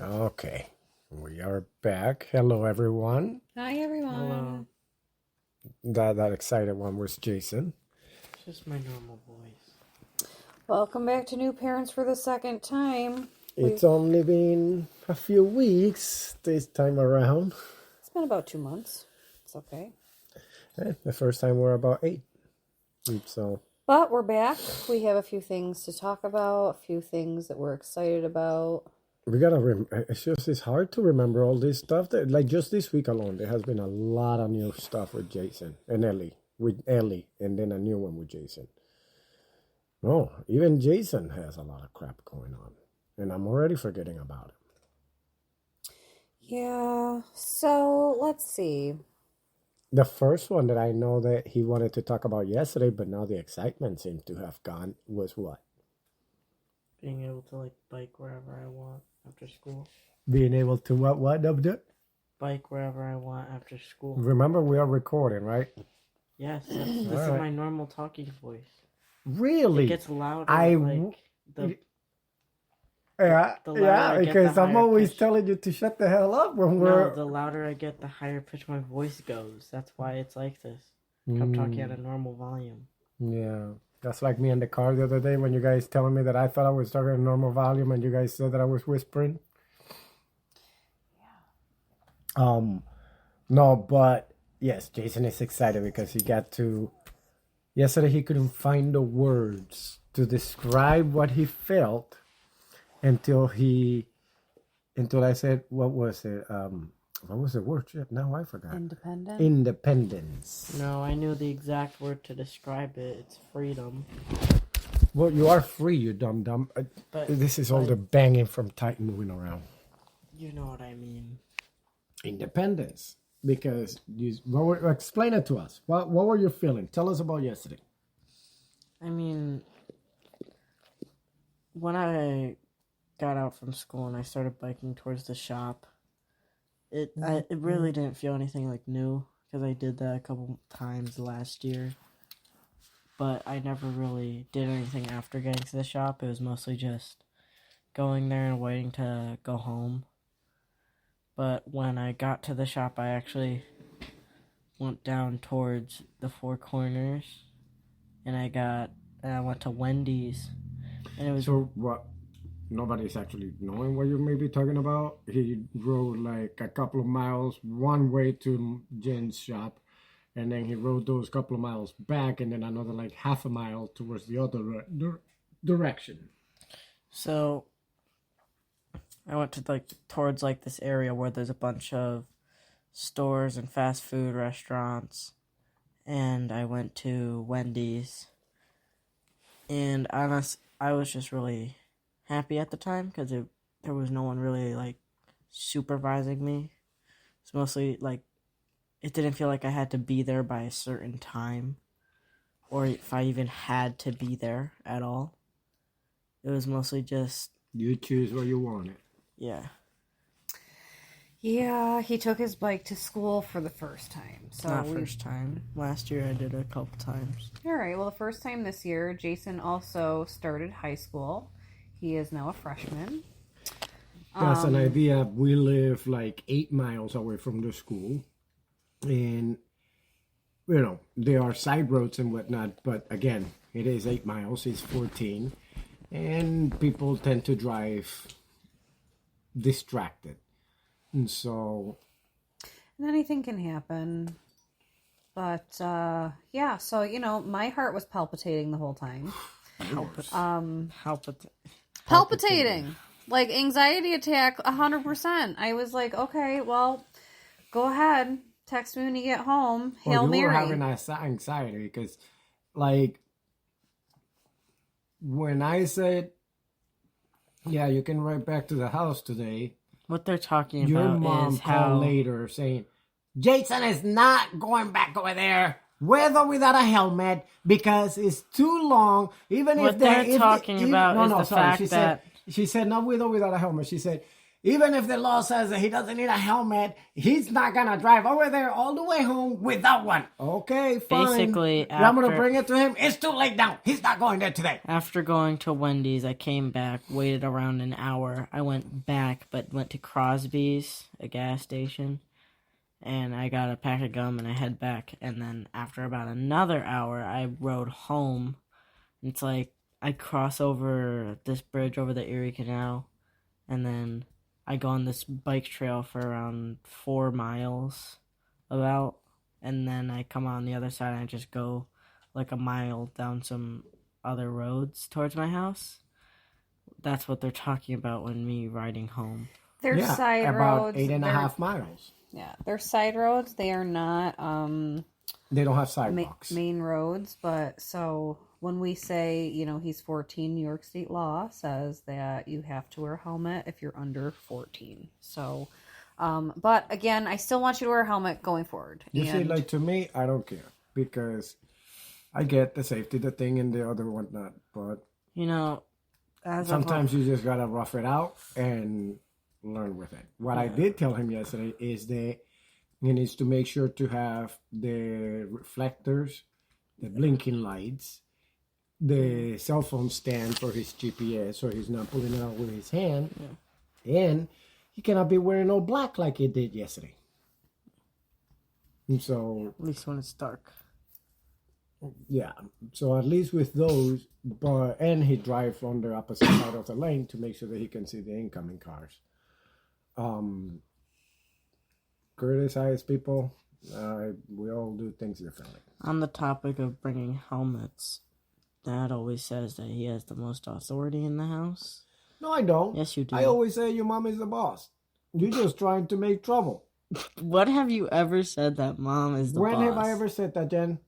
Okay, we are back. Hello, everyone. Hi, everyone. Hello. That excited one was Jason. It's just my normal voice. Welcome back to New Parents for the second time. It's only been a few weeks this time around. It's been about 2 months. It's okay. The first time we're about 8. So But we're back. We have a few things to talk about, a few things that we're excited about. we gotta. It's hard to remember all this stuff. That like just this week alone, there has been a lot of new stuff with Jason and Ellie. With Ellie, and then a new one with Jason. Oh, even Jason has a lot of crap going on, and I'm already forgetting about it. Yeah, so let's see. The first one that I know that he wanted to talk about yesterday, but now the excitement seems to have gone, was what? Being able to bike wherever I want after school. Being able to what up there? Bike wherever I want after school. Remember, we are recording, right? Yes, this is my normal talking voice. Really? It gets louder. Yeah, because I'm always telling you to shut the hell up when we're... No, the louder I get, the higher pitch my voice goes. That's why it's like this. I'm talking at a normal volume. Yeah. That's like me in the car the other day when you guys telling me that I thought I was talking at a normal volume and you guys said that I was whispering. Yeah. No, but yes, Jason is excited because he got to... Yesterday he couldn't find the words to describe what he felt until I said, what was it? What was the word? Shit, now I forgot. Independent? Independence. No, I knew the exact word to describe it. It's freedom. Well, you are free, you dumb. But this is all the banging from Titan moving around. You know what I mean. Independence. Because explain it to us. What were you feeling? Tell us about yesterday. I mean, when I got out from school and I started biking towards the shop, it really didn't feel anything like new because I did that a couple times last year. But I never really did anything after getting to the shop. It was mostly just going there and waiting to go home. But when I got to the shop, I actually went down towards the Four Corners, and I went to Wendy's, and it was... So what? Nobody's actually knowing what you may be talking about. He rode like a couple of miles one way to Jen's shop, and then he rode those couple of miles back, and then another like half a mile towards the other direction. So I went to towards this area where there's a bunch of stores and fast food restaurants, and I went to Wendy's, and I was just really happy at the time because there was no one really supervising me. It's mostly it didn't feel like I had to be there by a certain time, or if I even had to be there at all. It was mostly just... You choose what you wanted. Yeah. Yeah, he took his bike to school for the first time. So Not first time. Last year I did it a couple times. All right, well, the first time this year, Jason also started high school. He is now a freshman. That's an idea. We live 8 miles away from the school. And, there are side roads and whatnot. But again, it is 8 miles. It's 14. And people tend to drive distracted. And so... And anything can happen. But, yeah, so, my heart was palpitating the whole time. Palpitating. Like, anxiety attack, 100%. I was like, okay, well, go ahead. Text me when you get home. Hail Mary. You were having anxiety because, when I said, yeah, you can ride back to the house today. What they're talking Your about mom is called later saying, Jason is not going back over there with or without a helmet because it's too long. Even what if they're talking about is the fact that... She said not with or without a helmet. She said, Even if the law says that he doesn't need a helmet, he's not gonna drive over there all the way home without one. Okay, fine. Basically, I'm gonna after- bring it to him. It's too late now. He's not going there today. After going to Wendy's, I came back, waited around an hour. I went back, but went to Crosby's, a gas station, and I got a pack of gum and I head back. And then after about another hour, I rode home. It's like I cross over this bridge over the Erie Canal, and then I go on this bike trail for around 4 miles, about, and then I come on the other side and I just go like a mile down some other roads towards my house. That's what they're talking about when me riding home. They're side about roads. 8.5 miles. Yeah, they're side roads. They are not They don't have sidewalks. main roads. But so when we say, he's 14, New York State law says that you have to wear a helmet if you're under 14. So, but again, I still want you to wear a helmet going forward. You see, like to me, I don't care because I get the safety, the thing, and the other one not. But sometimes you just gotta rough it out and learn with it. What I did tell him yesterday is that he needs to make sure to have the reflectors, the blinking lights, the cell phone stand for his GPS so he's not pulling it out with his hand. And he cannot be wearing all black like he did yesterday. And so At least when it's dark. yeah, so at least with those, and he drives on the opposite side of the lane to make sure that he can see the incoming cars. Criticize people, we all do things differently. On the topic of bringing helmets, Dad always says that he has the most authority in the house. No, I don't. Yes, you do. I always say your mom is the boss. You're just trying to make trouble. What have you ever said that Mom is the boss? When have I ever said that, Jen?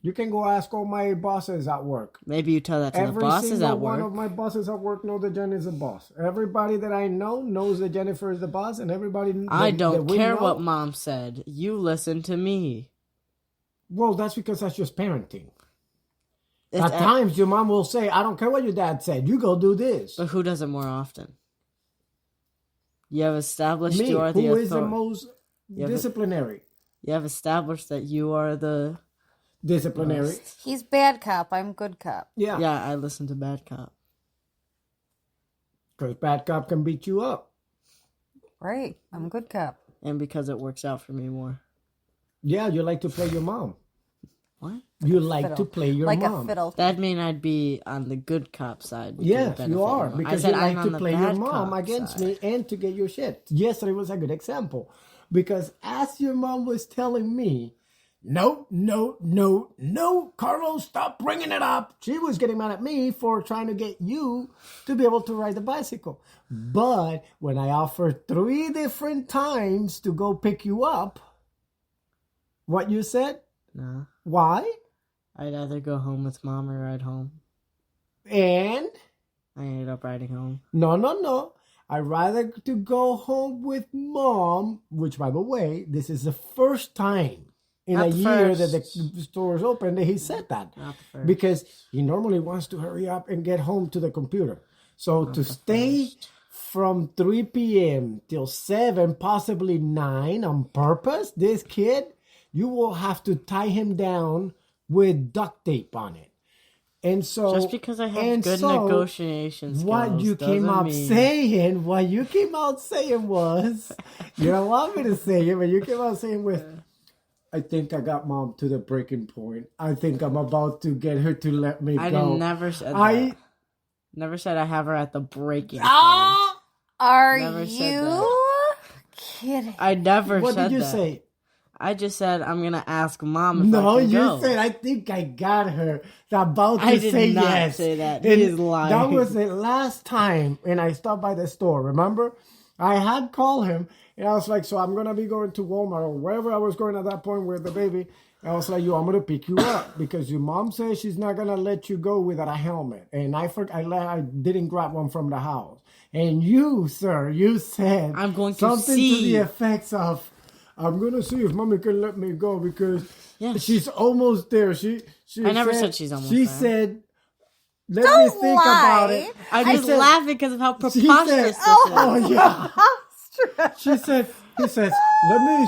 You can go ask all my bosses at work. Maybe you tell that to the Every bosses single at one work. of my bosses at work know that Jen is the boss. Everybody that I know knows that Jennifer is the boss, and everybody I don't that we care know, what Mom said. You listen to me. Well, that's because that's just parenting. It's At times, your mom will say, I don't care what your dad said. You go do this. But who does it more often? You have established Me, you are the who is the authority. most disciplinary. You have established that you are the... Disciplinary. He's bad cop. I'm good cop. Yeah. Yeah, I listen to Bad Cop. Because bad cop can beat you up. Right. I'm good cop. And because it works out for me more. Yeah, you like to play your mom. What? You like to play your like mom. a fiddle. That'd mean I'd be on the good cop side. which Yes, would benefit you are. more. Because I you said like I'm to on the play your bad mom cop against side. me and to get your shit. Yesterday was a good example. Because as your mom was telling me, no, Carlos, stop bringing it up. She was getting mad at me for trying to get you to be able to ride the bicycle. But when I offered 3 different times to go pick you up, what you said? No. Why? I'd either go home with Mom or ride home. And? I ended up riding home. No. I'd rather to go home with Mom, which, by the way, this is the first time in Not a the year first. that the store is open that he said that. Not the first. Because he normally wants to hurry up and get home to the computer. So to stay from 3 p.m. till 7, possibly 9 on purpose, this kid, you will have to tie him down with duct tape on it. And so, Just because I have good negotiation skills what you came doesn't out mean... saying was, you don't want me to say it, but you came out saying with, I think I got Mom to the breaking point. I think I'm about to get her to let me go. never said that. Never said I have her at the breaking point. Are Never said you kidding? I never What said did you that. say? I just said I'm gonna ask Mom if No, I can you go. said, I think I got her. About to I did say not yes. say that. He And is lying. That was the last time, and I stopped by the store, remember? I had called him, and I was like, so I'm going to be going to Walmart or wherever I was going at that point with the baby. I was like, I'm going to pick you up because your mom says she's not going to let you go without a helmet. And I didn't grab one from the house. And you, sir, you said I'm going to something see. to the effects of, I'm going to see if mommy can let me go because Yes. she's almost there. She I never said she's almost She there. said, Let me think about it. I'm She just said- laughing because of how she preposterous said, this is. "Oh yeah." She said, "He says, let me."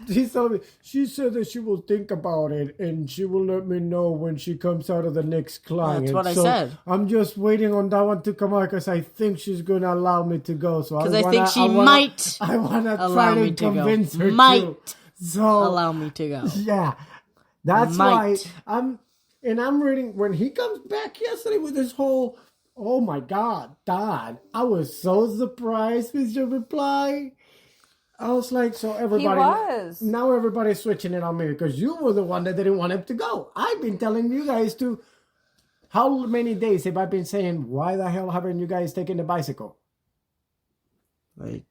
He's telling me. She said that she will think about it and she will let me know when she comes out of the next client. That's what I So said. I'm just waiting on that one to come out because I think she's gonna allow me to go. So Because I think she might I wanna allow try me to to go. convince her Might to. So allow me to go. yeah, that's Might. why I'm reading when he comes back yesterday with this whole. Oh my God, Dad! I was so surprised with your reply. I was like, so everybody. He was. Now everybody's switching it on me because you were the one that didn't want him to go. I've been telling you guys to. How many days have I been saying, why the hell haven't you guys taken the bicycle? Like,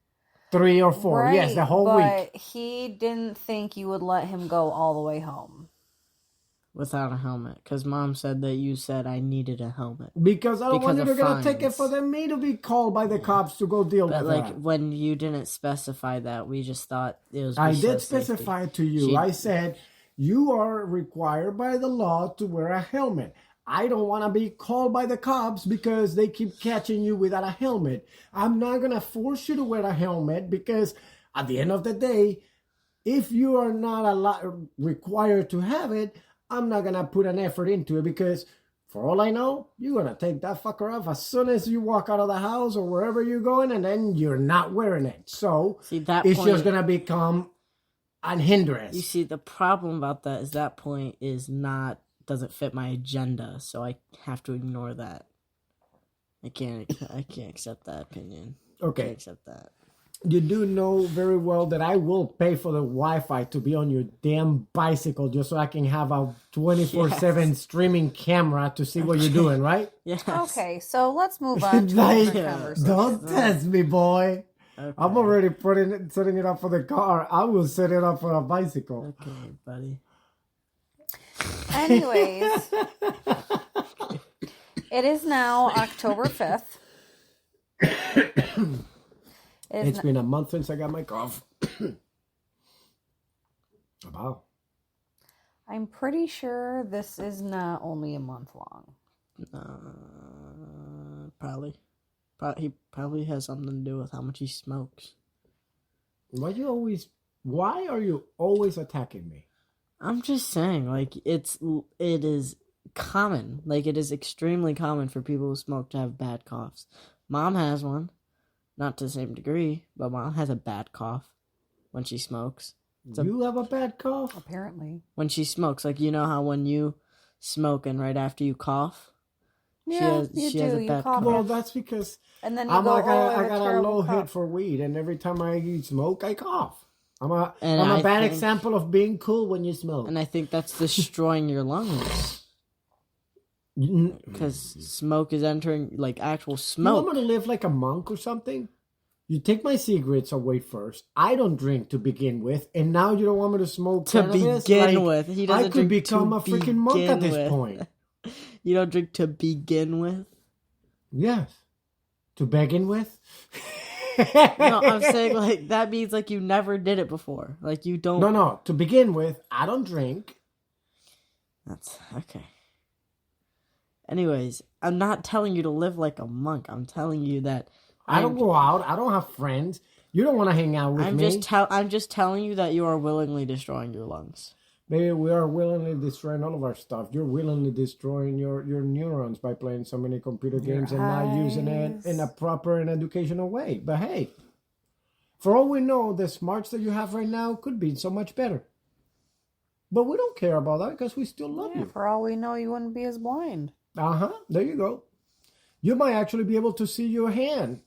3 or 4. Yes, the whole week. But he didn't think you would let him go all the way home. without a helmet. Because Mom said that you said I needed a helmet. Because I don't want you Because to of get a ticket fines. for them me to be called by the cops to go deal But with like that. when you didn't specify that, we just thought it was. I because did of safety. specify to you. I said, you are required by the law to wear a helmet. I don't want to be called by the cops because they keep catching you without a helmet. I'm not going to force you to wear a helmet because at the end of the day, if you are not required to have it, I'm not going to put an effort into it because for all I know, you're going to take that fucker off as soon as you walk out of the house or wherever you're going, and then you're not wearing it. So See, that it's point, just going to become an hindrance. You see, the problem about that is that point doesn't fit my agenda, so I have to ignore that. I can't accept that opinion. Okay. I can't accept that. You do know very well that I will pay for the Wi-Fi to be on your damn bicycle just so I can have a 24/7 streaming camera to see what you're doing, right? Yes. Okay, so let's move on to a Like, different conversation. don't test me, boy. Okay. I'm already setting it up for the car. I will set it up for a bicycle. Okay, buddy. Anyways, it is now October 5th. It's been a month since I got my cough. Wow. I'm pretty sure this is not only a month long. Probably. He probably has something to do with how much he smokes. Why are you always attacking me? I'm just saying, like, it is common. Like, it is extremely common for people who smoke to have bad coughs. Mom has one. Not to the same degree, but Mom has a bad cough when she smokes. You have a bad cough? Apparently. When she smokes, like, you know how when you smoke and right after you cough? Yeah, she has a you bad cough. cough. Well, that's because And then you I go, got a low hit for weed, and every time I smoke, I cough. I'm a bad example of being cool when you smoke. And I think that's destroying your lungs. Because smoke is entering, like, actual You smoke. want me to live like a monk or something? You take my cigarettes away first. I don't drink to begin with, and now you don't want me to smoke To cannabis? begin with. He doesn't I could drink become to a freaking monk at begin this with. point. You don't drink to begin with? Yes. To begin with? No, I'm saying, like, that means, like, you never did it before. Like, you don't... No. To begin with, I don't drink. That's... Okay. Anyways, I'm not telling you to live like a monk. I'm telling you that... I don't go out. I don't have friends. You don't want to hang out with me. I'm just telling you that you are willingly destroying your lungs. Maybe we are willingly destroying all of our stuff. You're willingly destroying your neurons by playing so many computer games and not using it in a proper and educational way. But hey, for all we know, the smarts that you have right now could be so much better. But we don't care about that because we still love you. For all we know, you wouldn't be as blind. There you go. You might actually be able to see your hand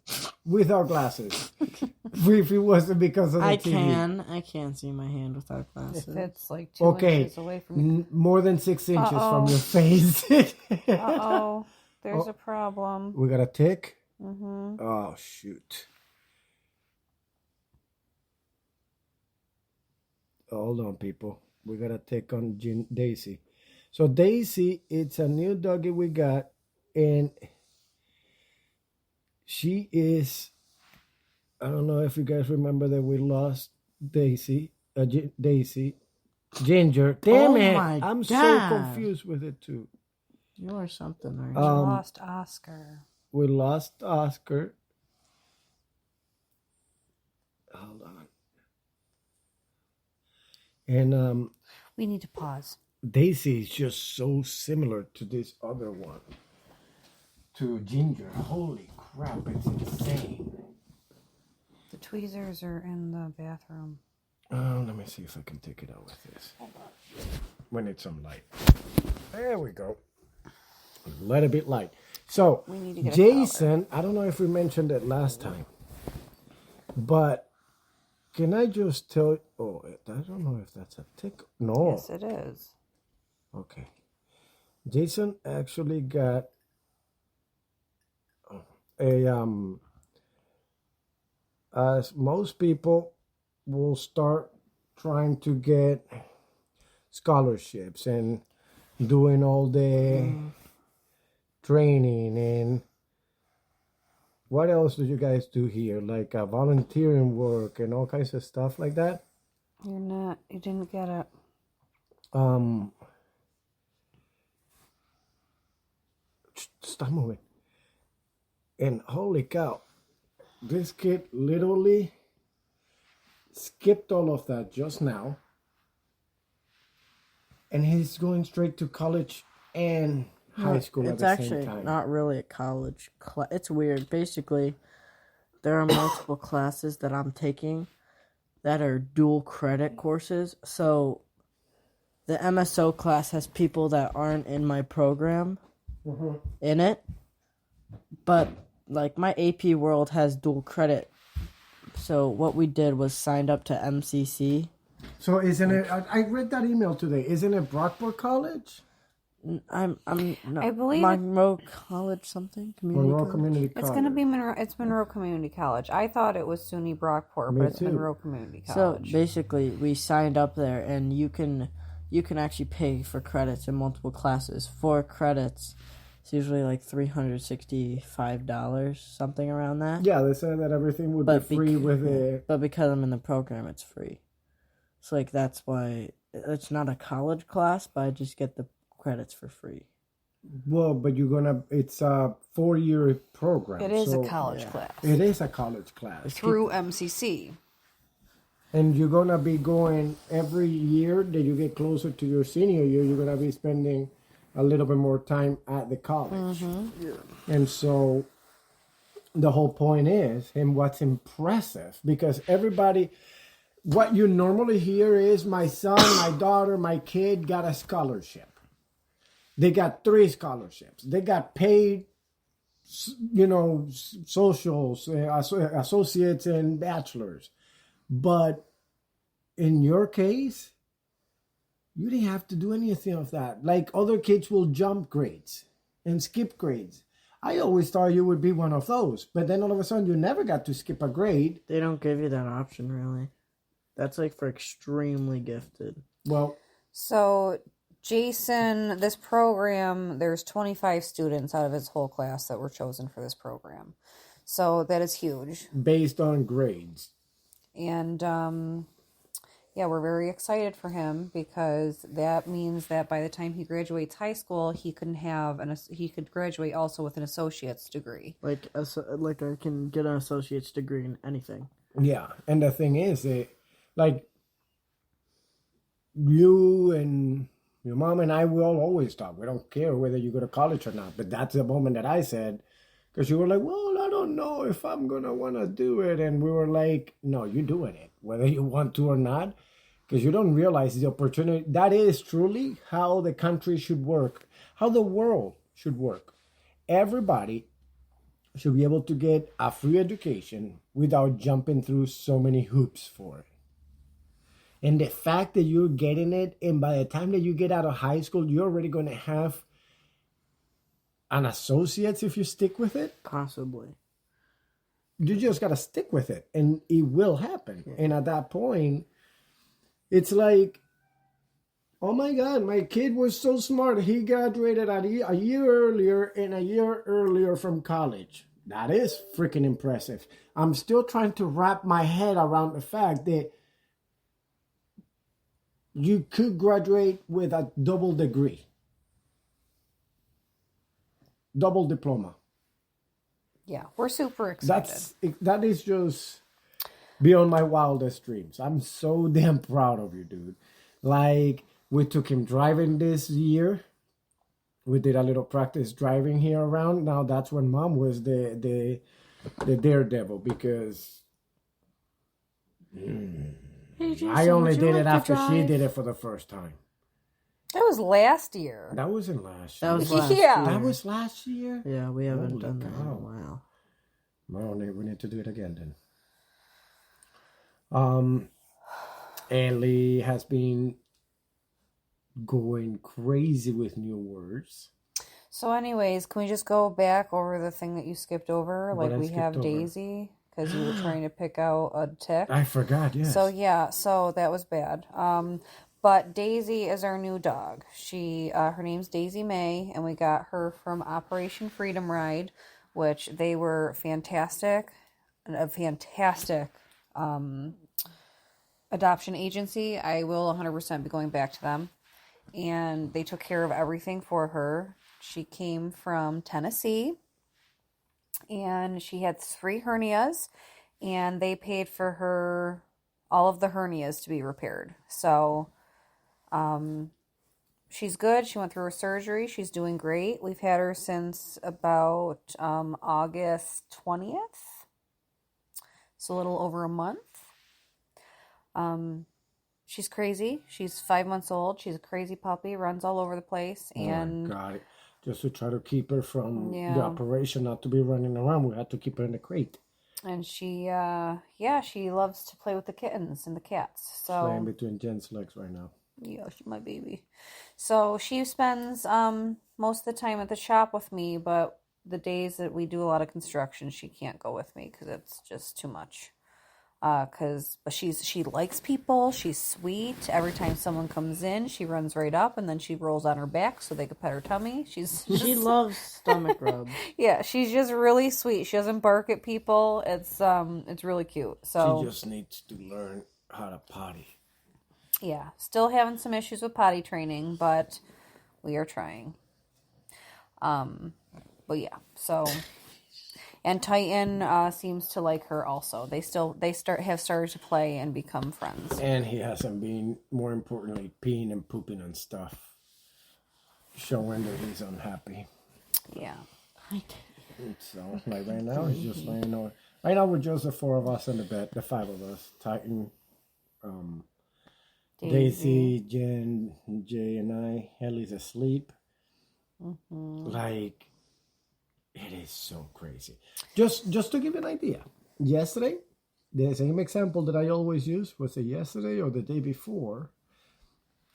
without glasses. If it wasn't because of the TV. I can see my hand without glasses. If it's like 2 inches away from you. More than 6 inches from your face. Uh-oh. There's a problem. We got a tick? Mm-hmm. Oh, shoot. Hold on, people. We got a tick on Daisy. So Daisy, it's a new doggy we got, and she is, I don't know if you guys remember that we lost Daisy, Ginger. Damn it. I'm so confused with it too. You are something, aren't We you? lost Oscar. We lost Oscar. Hold on. And We need to pause. Daisy is just so similar to this other one. To Ginger. Holy crap, it's insane. The tweezers are in the bathroom. Let me see if I can take it out with this. When it's on light. There we go. A little bit light. So, We need to get a Jason, I don't know if we mentioned it last time, but can I just tell? Oh, I don't know if that's a tick. No. Yes, it is. Okay. Jason actually got a as most people will start trying to get scholarships and doing all the training and what else do you guys do here? Like volunteering work and all kinds of stuff like that? You didn't get it. Stop moving. And holy cow, this kid literally skipped all of that just now. And he's going straight to college and high school at It's the same actually time. not really a college class. It's weird. Basically, there are multiple classes that I'm taking that are dual credit courses. So the MSO class has people that aren't in my program in it. But like my AP World has dual credit. So what we did was signed up to MCC. So isn't it? I read that email today. Isn't it Brockport College? I'm no, I believe Monroe College something community Monroe college? Community College. It's going to be Monroe. It's Monroe Community College. I thought it was SUNY Brockport, Me but it's too. Monroe Community So College. basically, we signed up there, and you can actually pay for credits in multiple classes. 4 credits, it's usually like $365, something around that. Yeah, they said that everything would But be free with it. But because I'm in the program, it's free. So like that's why it's not a college class, but I just get the credits for free. Well, but it's a 4-year program. It is so a college class It is a college class. through MCC. And you're going to be going every year that you get closer to your senior year, you're going to be spending a little bit more time at the college. And so the whole point is, and what's impressive, because everybody, what you normally hear is my son, my daughter, my kid got a scholarship. They got 3 scholarships. They got paid, socials, associates and bachelors. But in your case, you didn't have to do anything of that. Like other kids will jump grades and skip grades. I always thought you would be one of those. But then all of a sudden you never got to skip a grade. They don't give you that option, really. That's like for extremely gifted. Well, So, Jason, this program, there's 25 students out of his whole class that were chosen for this program. So, that is huge. based on grades. And, yeah, we're very excited for him because that means that by the time he graduates high school, he could graduate also with an associate's degree. Like I can get an associate's degree in anything. Yeah. And the thing is, like you and your mom and I will always talk. We don't care whether you go to college or not. But that's the moment that I said, because you were like, well, I don't know if I'm going to want to do it. And we were like, no, you're doing it, whether you want to or not, because you don't realize the opportunity. That is truly how the country should work, how the world should work. Everybody should be able to get a free education without jumping through so many hoops for it. And the fact that you're getting it, and by the time that you get out of high school, you're already going to have an associate's if you stick with it. Possibly. You just got to stick with it, and it will happen. Yeah. And at that point, it's like, oh my God, my kid was so smart. He graduated a year earlier and a year earlier from college. That is freaking impressive. I'm still trying to wrap my head around the fact that you could graduate with a double degree. double diploma. Yeah, we're super excited. That is just beyond my wildest dreams. I'm so damn proud of you, dude. Like, we took him driving this year. We did a little practice driving here around. Now that's when Mom was the daredevil, because I only did it after she did it for the first time. That was last year. That wasn't last year. That was last Yeah. year. That was last year? Yeah, we haven't Holy done that in a cow. while. Well, we need to do it again then. Ellie has been going crazy with new words. So, anyways, can we just go back over the thing that you skipped over? What Like, I we skipped have over? Daisy, because you were trying to pick out a tick. I forgot, yes. So, yeah, so that was bad. But Daisy is our new dog. Her name's Daisy May, and we got her from Operation Freedom Ride, which they were fantastic. A fantastic adoption agency. I will 100% be going back to them. And they took care of everything for her. She came from Tennessee, and she had 3 hernias, and they paid for her all of the hernias to be repaired. So she's good. She went through her surgery. She's doing great. We've had her since about August 20th. So a little over a month. She's crazy. She's 5 months old. She's a crazy puppy. Runs all over the place. And oh my God. Just to try to keep her from Yeah. the operation, not to be running around, we had to keep her in the crate. And she loves to play with the kittens and the cats. Playing So between Jen's legs right now. yeah, she's my baby. So she spends most of the time at the shop with me, but the days that we do a lot of construction, she can't go with me because it's just too much. But she likes people. She's sweet. Every time someone comes in, she runs right up and then she rolls on her back so they can pet her tummy. She loves stomach rubs. Yeah, she's just really sweet. She doesn't bark at people. It's really cute. So She just needs to learn how to potty. yeah, still having some issues with potty training, but we are trying. But yeah, so. And Titan seems to like her also. They have started to play and become friends. And he hasn't been, more importantly, peeing and pooping and stuff, showing that he's unhappy. Yeah. So, like right now, he's just laying on. Right now, we're just the 4 of us in the bed, the 5 of us. Titan, Daisy, Jen, Jay, and I. Ellie's asleep. Mm-hmm. Like, it is so crazy. Just to give you an idea, yesterday, the same example that I always use, was it yesterday or the day before?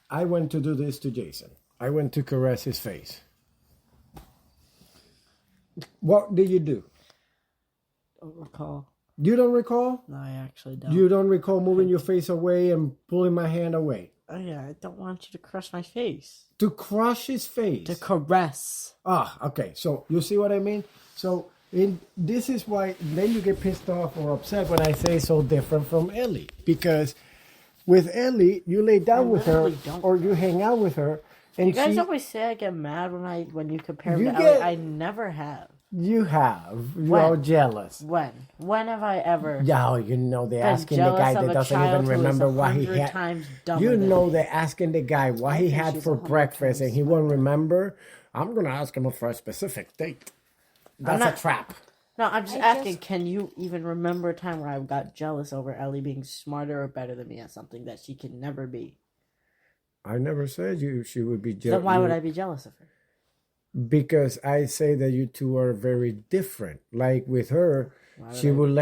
I went to do this to Jason. I went to caress his face. What did you do? Don't recall. You don't recall? No, I actually don't. You don't recall moving your face away and pulling my hand away? Oh yeah, I don't want you to crush my face. To crush his face? To caress. Ah, okay. So you see what I mean? So this is why then you get pissed off or upset when I say so different from Ellie. Because with Ellie, you lay down with her or you hang out with her. And You guys always say I get mad when you compare me You to get- Ellie. I never have. You have. You When? are jealous. When have I ever Yeah, you know they're been asking the jealous guy of that a doesn't child even who is remember what he 100 had. times dumber You than know me? they're asking the guy what he think had she's for 100 breakfast and times he won't remember. I'm going to ask him for a specific date. That's not- a trap. No, I'm just I asking, just- can you even remember a time where I got jealous over Ellie being smarter or better than me at something that she can never be? I never said she would be jealous. Then why would I be jealous of her? Because I say that you two are very different. Like with her, she will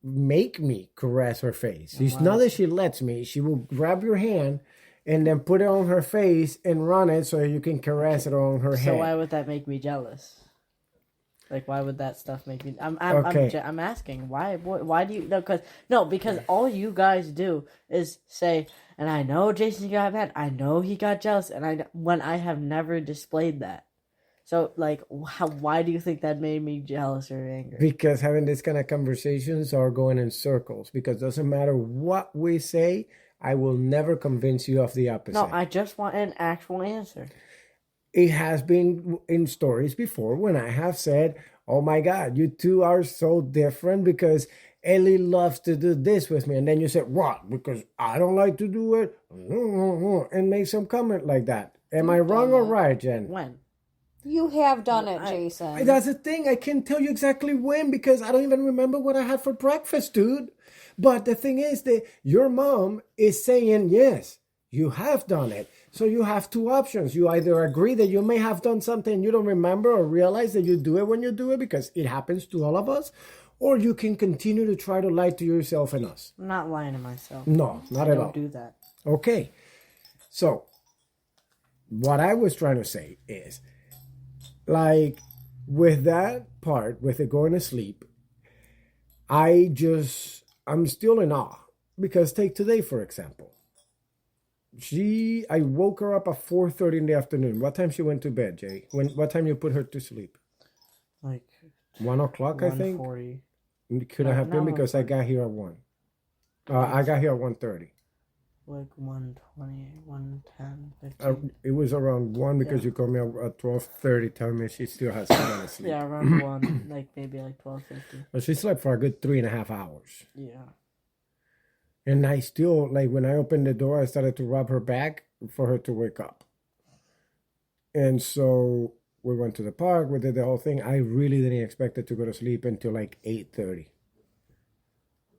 make me caress her face. It's not that she lets me. She will grab your hand and then put it on her face and run it so you can caress it on her So head. why would that make me jealous? Like, why would that stuff make me? I'm asking why do you? No, because all you guys do is say, and I know Jason got mad. I know he got jealous, and when I have never displayed that. So, like, why do you think that made me jealous or angry? Because having this kind of conversations are going in circles. Because it doesn't matter what we say, I will never convince you of the opposite. No, I just want an actual answer. it has been in stories before when I have said, oh my God, you two are so different because Ellie loves to do this with me. And then you said, what? Because I don't like to do it? And make some comment like that. Am I wrong or right, Jen? When? You have done it, I- Jason. That's the thing. I can't tell you exactly when because I don't even remember what I had for breakfast, dude. But the thing is that your mom is saying, yes, you have done it. So you have two options. You either agree that you may have done something you don't remember or realize that you do it when you do it because it happens to all of us, or you can continue to try to lie to yourself and us. I'm not lying to myself. No, not I at don't all. do that. Okay. So what I was trying to say is, like, with that part, with it going to sleep, I'm still in awe. Because take today, for example. I woke her up at 4:30 in the afternoon. What time she went to bed, Jay? What time you put her to sleep? Like 1 o'clock, I think? 1:40. It could have been because I got here at 1. I got here at 1:30. Like 1:20, 1:10, 15. It was around 1 because you called me at 12:30 telling me she still has to sleep. Yeah, around 1, like maybe like 12:50. But she slept for a good 3.5 hours. Yeah. And I still, like, when I opened the door, I started to rub her back for her to wake up. And so we went to the park, we did the whole thing. I really didn't expect her to go to sleep until like 8:30.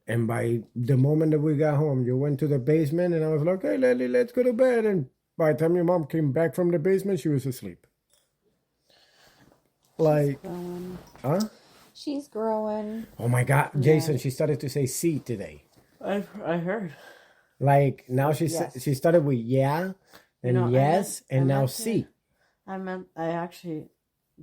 And by the moment that we got home, you went to the basement, and I was like, hey, Lily, let's go to bed. And by the time your mom came back from the basement, she was asleep. Like, Growing. huh? She's growing. Oh my God, Jason, she started to say "see" today. I heard. Like now she Yes. she started with yeah and You know, yes and now meant "see."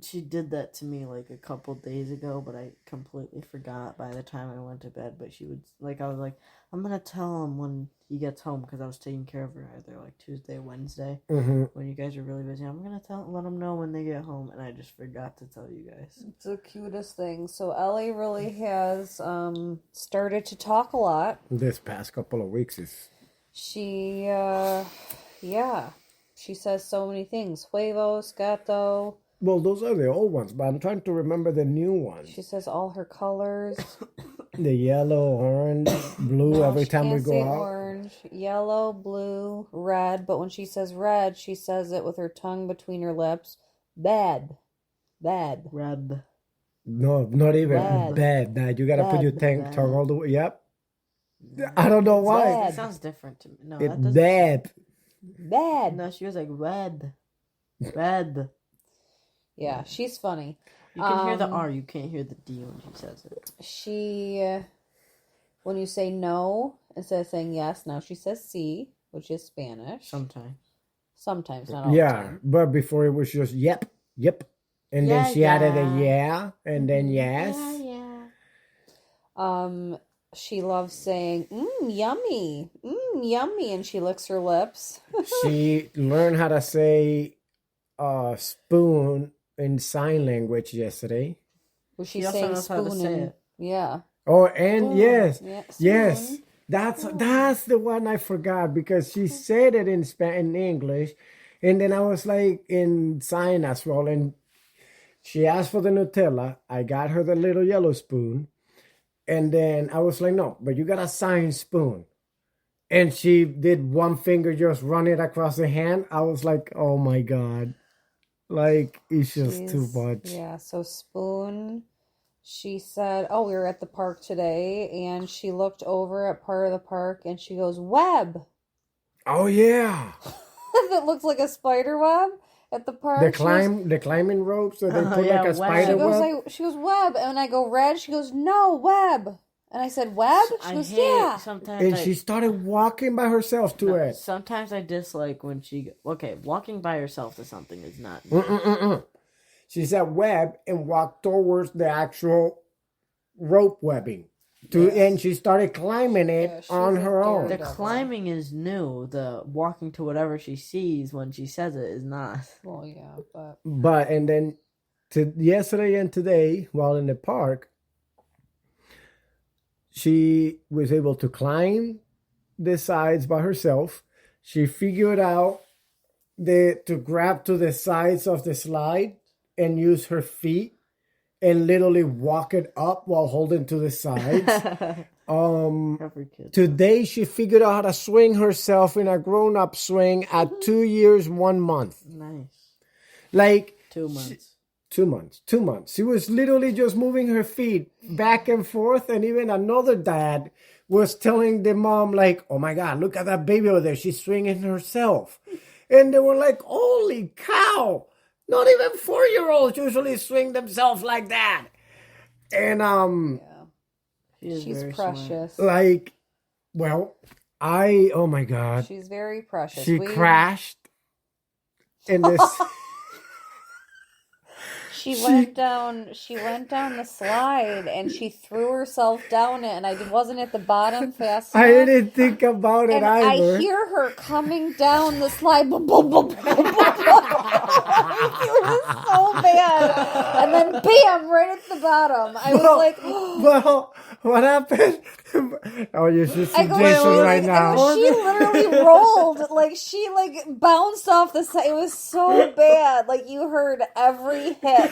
she did that to me like a couple days ago, but I completely forgot by the time I went to bed. But she would, like, I was like, I'm going to tell him when he gets home because I was taking care of her either like Tuesday, Wednesday, when you guys are really busy. I'm going to let him know when they get home, and I just forgot to tell you guys. It's the cutest thing. So Ellie really has started to talk a lot. This past couple of weeks is She, yeah, she says so many things. Huevos, gato. well, those are the old ones, but I'm trying to remember the new ones. She says all her colors. The yellow, orange, blue. No, Every she time we can't go say out. orange, yellow, blue, red. But when she says red, she says it with her tongue between her lips. Bad. Red. No, not even bad. Now you gotta put your tongue all the way. Yep. I don't know why. Bad. It sounds different to me. No, It's that doesn't. bad. Bad. No, she was like red. Red. Yeah, she's funny. You can hear the R, you can't hear the D when she says it. She, when you say no, instead of saying yes, now she says sí, which is Spanish. Sometimes, not all the Yeah, time. but before it was just yep, and then she added a yeah, and then yes. She loves saying, yummy, yummy, and she licks her lips. She learned how to say spoon in sign language yesterday. Well, she's also saying knows how to spoon say and, it. yeah. Oh, and Spoon. yes, Yeah, yes, spoon. that's the one I forgot because she said it in English, and then I was like in sign as well, and she asked for the Nutella. I got her the little yellow spoon, and then I was like, no, but you got a sign spoon. And she did one finger just run it across the hand. I was like, oh my God. Like, it's just too much. Yeah, so spoon. She said, oh, we were at the park today, and she looked over at part of the park, and she goes, web. Oh, yeah. That looks like a spider web at the park. The climbing ropes that they put yeah, like a web. spider web. She goes, web. And I go, red. She goes, no, web. And I said, web? She goes, yeah. Sometimes And she started walking by herself to it. Sometimes I dislike when she... Okay, walking by herself to something is not... She said web and walked towards the actual rope webbing. And she started climbing it on her own. The climbing is new. The walking to whatever she sees when she says it is not. Well, yeah, but... But, and then yesterday and today, while in the park, she was able to climb the sides by herself. She figured out to grab to the sides of the slide and use her feet and literally walk it up while holding to the sides. Every kid. Today she figured out how to swing herself in a grown-up swing at 2 years, 1 month. Nice. Like 2 months. 2 months. 2 months. She was literally just moving her feet back and forth, and even another dad was telling the mom, like, oh my God, look at that baby over there. She's swinging herself. And they were like, holy cow. Not even 4-year-olds usually swing themselves like that. And She's precious. like, well, oh my God. She's very precious. She crashed in this. She went down the slide and she threw herself down it, and I wasn't at the bottom fast enough. I didn't think about it and either. I hear her coming down the slide. Boom, boom, boom, boom, boom, boom. It was so bad. And then bam, right at the bottom. I was like, well, what happened? Oh, you should see I go, Jason right now. She literally rolled. Like, she, like, bounced off the side. It was so bad. Like, you heard every hit.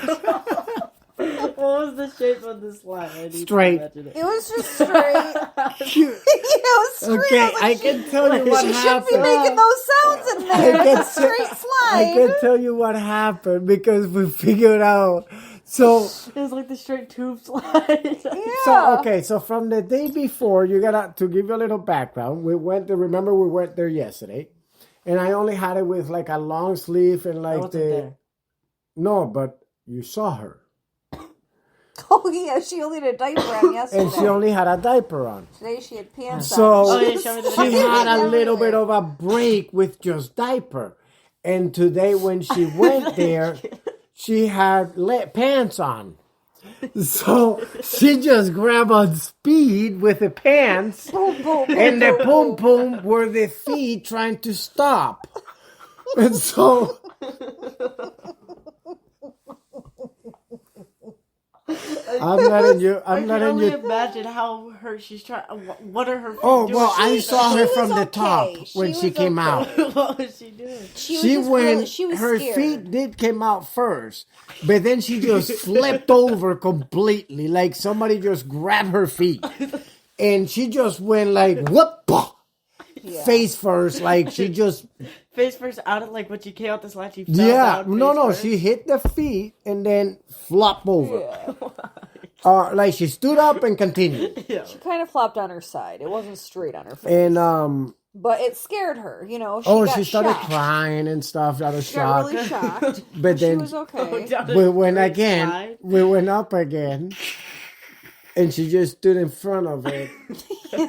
What was the shape of the slide? I need to Straight. imagine It was just straight. It was straight. Okay, I was like, I can tell you what she shouldn't be happened. making those sounds in there. It's a straight I slide. can tell you what happened because we figured out. So, It was like the straight tube slide. so from the day before, you gotta, to give you a little background, remember we went there yesterday, and I only had it with like a long sleeve and I like wasn't there. no, but you saw her. Oh, yeah, she only had a diaper on yesterday. And she only had a diaper on. Today she had pants So on. Oh, yeah, show me the she diaper. had a little bit of a break with just diaper. And today when she went there, she had pants on. So she just grabbed on speed with the pants. Boom, boom, And the boom boom were the feet trying to stop. And so I'm letting you. I I'm can letting only you. imagine how she's trying. What are her feet Oh doing? well, I saw her was from the okay. top when She she was came okay. out. What was she doing? She was She just went. really, she was Her scared. feet did came out first, but then she just flipped over completely, like somebody just grabbed her feet, and she just went like whoop, face first, like she just Face first out of like when she came out the slide. She fell yeah. down No, face no, first. she hit the feet and then flop over. Yeah. Like she stood up and continued, Yeah. She kind of flopped on her side. It wasn't straight on her face. and But it scared her, you know. She oh, got she started shocked. crying and stuff out of She got shock. really shocked. But She then was okay. we went again. We went up again, and she just stood in front of it,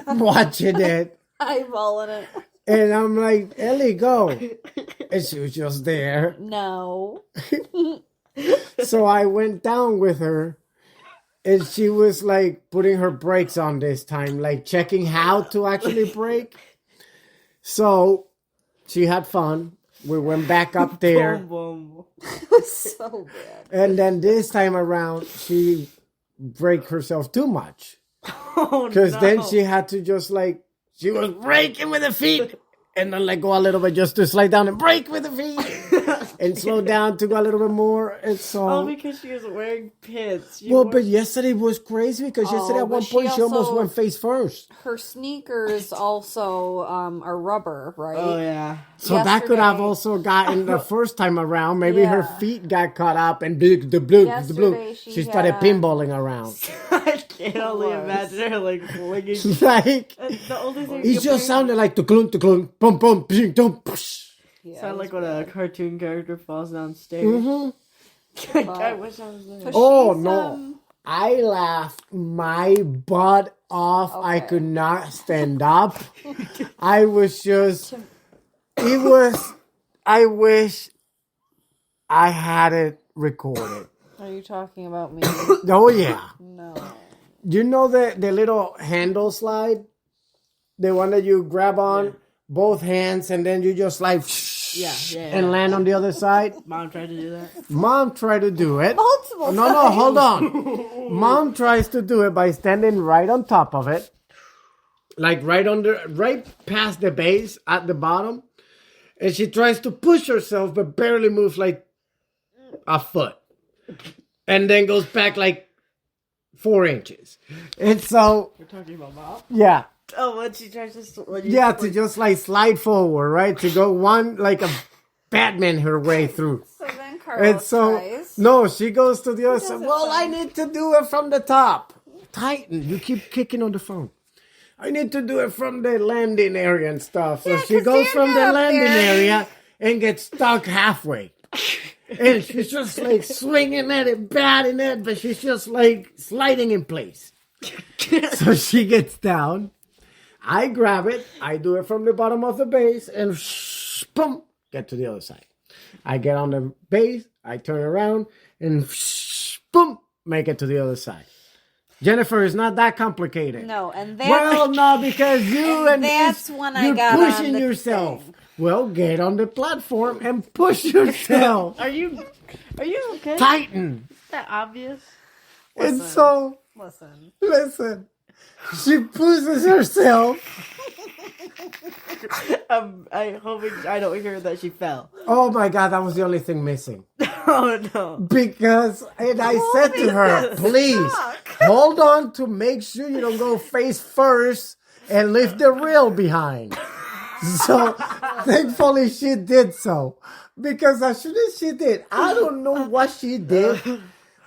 watching it. Eyeballing it. And I'm like, Ellie, go. And she was just there. No. So I went down with her, and she was like putting her brakes on this time, like checking how to actually brake. So she had fun. We went back up there. Boom, boom. It was so bad. And then this time around, she braked herself too much. Oh, Because no. then she had to just like, she was braking with her feet. And then let go a little bit just to slide down and brake with the feet. And slow down to go a little bit more. And so... Oh, because she was wearing pants. well, but yesterday was crazy because yesterday at but one point she almost also- went face first. Her sneakers also are rubber, right? Oh, yeah. So that could have Yesterday- also gotten the first time around. Maybe her Yeah. feet got caught up and the blue. Yesterday She she started had- pinballing around. I can only was. imagine her like flinging. Uh, Like, And the only thing it just sounded like the clunk, boom, boom, ping, boom, push. Yeah, sound it like was when a bad. cartoon character falls downstairs. Mm-hmm. I wish I was there. But Oh, she's, no. I laughed my butt off. I Okay. could not stand up. I was just, it was, I wish I had it recorded. Are you talking about me? Oh, yeah. No. You know the little handle slide? The one that you grab on both hands and then you just like Yeah. and land on the other side? Mom tried to do that. Mom tried to do it. Multiple No, times. hold on. Mom tries to do it by standing right on top of it. Like right past the base at the bottom. And she tries to push herself, but barely moves like a foot. And then goes back like 4 inches. And so, We're talking about Mom? yeah. Oh, when she tries to... Yeah, to just like slide forward, right? To go one, like a Batman her way through. So then And Carlos so, tries. no, she goes to the other side. does it Well, I then? need to do it from the top. Tighten. You keep kicking on the phone. I need to do it from the landing area and stuff. So Yeah, she 'cause goes Dan from got the up landing there. area and gets stuck halfway. And she's just like swinging at it, batting it, but she's just like sliding in place. So she gets down. I grab it. I do it from the bottom of the base and boom, get to the other side. I get on the base. I turn around and boom, make it to the other side. Jennifer, is not that complicated. No, and that's Well, no, because you and that's when I you're got on pushing the yourself. thing. Well, get on the platform and push yourself. Are you okay? Tighten. Is that obvious? And so, Listen. listen, she pushes herself. I hope I don't hear that she fell. Oh my God, that was the only thing missing. Oh no. Because, and I said to her, please hold on to make sure you don't go face first and leave the rail behind. So, thankfully she did so. Because as soon as she did, I don't know what she did,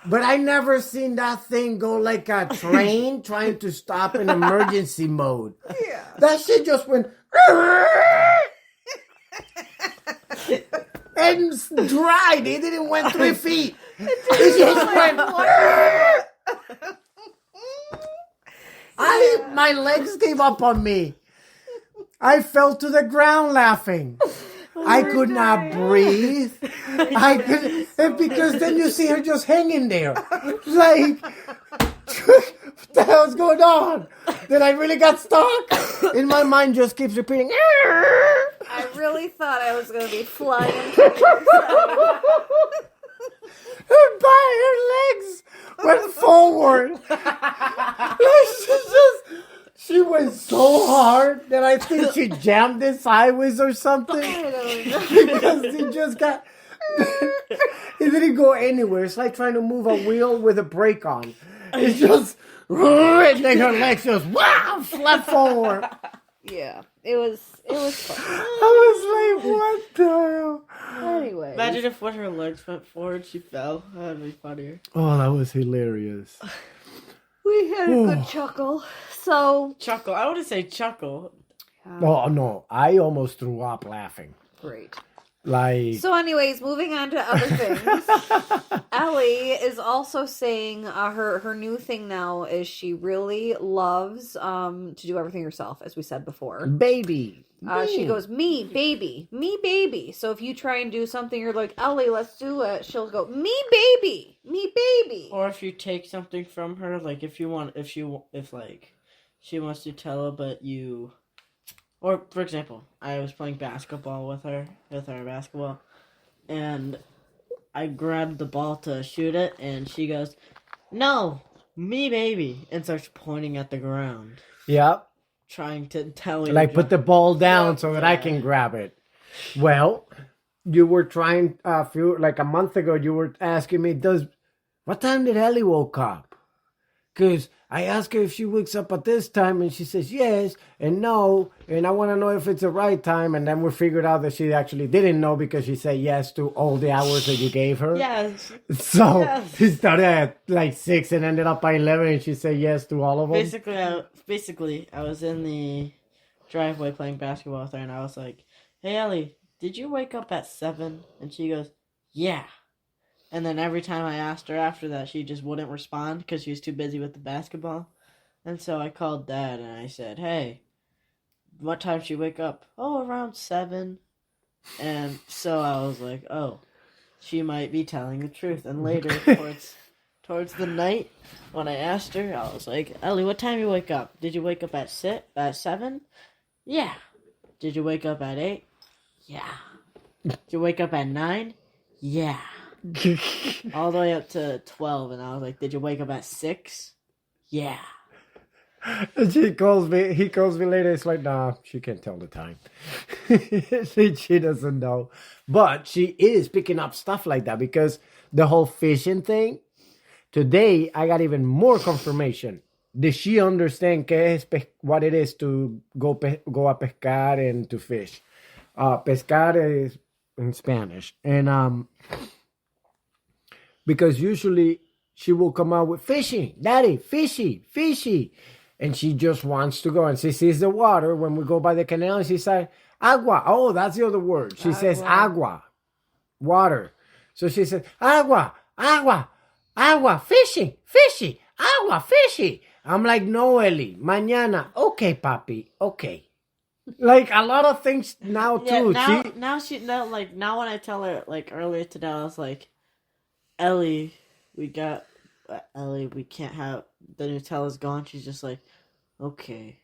but I never seen that thing go like a train trying to stop in emergency mode. Yeah. That shit just went and dried. It didn't went 3 feet. It just went. My legs gave up on me. I fell to the ground laughing. I could not breathe. I could, and because then you see her just hanging there, like, what the hell's going on? Then I really got stuck. In my mind, just keeps repeating. I really thought I was going to be flying to the other side. Her legs went forward. She went so hard that I think she jammed it sideways or something. I don't know. Because it just got. It didn't go anywhere. It's like trying to move a wheel with a brake on. It's just. And then her legs just wow, flat forward. Yeah, it was fun. I was like, what the hell? Anyway. Imagine if when her legs went forward, she fell. That'd be funnier. Oh, that was hilarious. We had a Ooh. good chuckle. So, Chuckle. I want to say chuckle. Oh, no. I almost threw up laughing. great. Like. So, anyways, moving on to other things. Ellie is also saying her new thing now is she really loves to do everything herself, as we said before. Baby. She goes, me, baby, me, baby. So if you try and do something, you're like, Ellie, let's do it. She'll go, me, baby, me, baby. Or if you take something from her, like if like she wants to tell her, but you, or for example, I was playing basketball with our basketball, and I grabbed the ball to shoot it, and she goes, no, me, baby, and starts pointing at the ground, Yep. trying to tell you. Like, put the ball down so that I Yeah. can grab it. Well, you were trying, like a month ago, you were asking me, what time did Ellie woke up? Because I asked her if she wakes up at this time, and she says yes and no, and I want to know if it's the right time, and then we figured out that she actually didn't know because she said yes to all the hours that you gave her. Yes. So Yes. she started at like 6 and ended up by 11, and she said yes to all of them. Basically, I was in the driveway playing basketball with her, and I was like, hey, Ellie, did you wake up at 7? And she goes, yeah. And then every time I asked her after that, she just wouldn't respond because she was too busy with the basketball. And so I called Dad, and I said, hey, what time did she wake up? Oh, around 7. And so I was like, oh, she might be telling the truth. And later, towards the night, when I asked her, I was like, Ellie, what time you wake up? Did you wake up at 7? Yeah. Did you wake up at 8? Yeah. Did you wake up at 9? Yeah. All the way up to 12, and I was like, did you wake up at 6? Yeah. And he calls me later. It's like, nah, she can't tell the time. She doesn't know. But she is picking up stuff like that because the whole fishing thing, today I got even more confirmation. Did she understand what it is to go a pescar and to fish? Pescar is in Spanish. And because usually she will come out with fishing, daddy, fishy, fishy. And she just wants to go. And she sees the water when we go by the canal. And she's like, agua. Oh, that's the other word. She says agua, water. So she says, agua, agua, agua, fishy, fishy, agua, fishy. I'm like, no, Ellie, mañana. Okay, papi, okay. Like a lot of things now too. Now when I tell her like earlier today, I was like, Ellie, we can't have the Nutella's gone. She's just like, okay.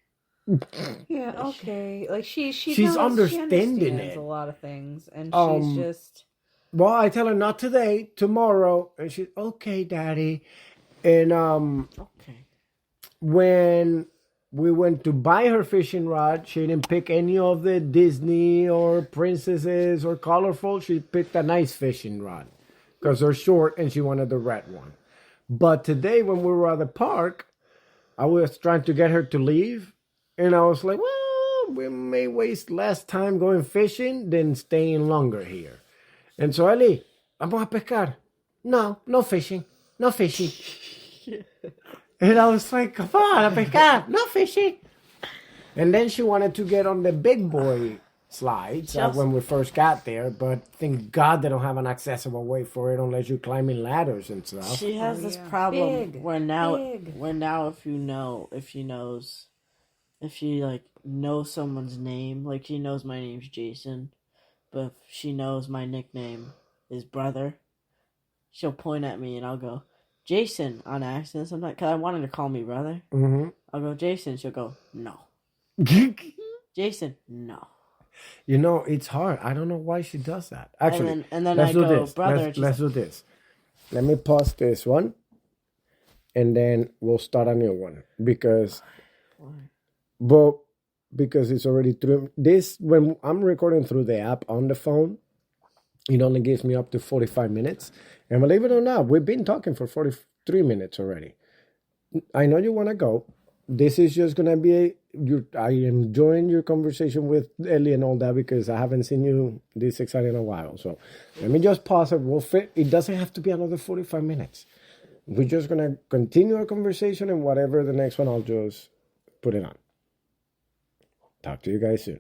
Yeah, okay. Like she's understanding she understands it. a lot of things, and she's just. Well, I tell her not today, tomorrow, and she's okay, daddy. And Okay. when we went to buy her fishing rod, she didn't pick any of the Disney or princesses or colorful. She picked a nice fishing rod because they're short and she wanted the red one. But today when we were at the park, I was trying to get her to leave. And I was like, well, we may waste less time going fishing than staying longer here. And so, Eli, vamos a pescar. No, no fishing. No fishing. And I was like, come on, a pescar. No fishing. And then she wanted to get on the big boy slides when we first got there. But thank God they don't have an accessible way for it unless you're climbing ladders and stuff. She has this problem where now if she like knows someone's name, like she knows my name's Jason, but if she knows my nickname is Brother, she'll point at me and I'll go, Jason, on accident sometimes, because I wanted to call me Brother. Mm-hmm. I'll go, Jason. She'll go, no. Jason, no. You know, it's hard. I don't know why she does that. Actually, and then let's I do go, this. Brother. Let's do this. Let me pause this one, and then we'll start a new one because it's already through. This when I'm recording through the app on the phone, it only gives me up to 45 minutes. And believe it or not, we've been talking for 43 minutes already. I know you want to go. This is just going to be I am enjoying your conversation with Ellie and all that because I haven't seen you this excited in a while. So let me just pause it. It doesn't have to be another 45 minutes. We're just going to continue our conversation and whatever the next one, I'll just put it on. Talk to you guys soon.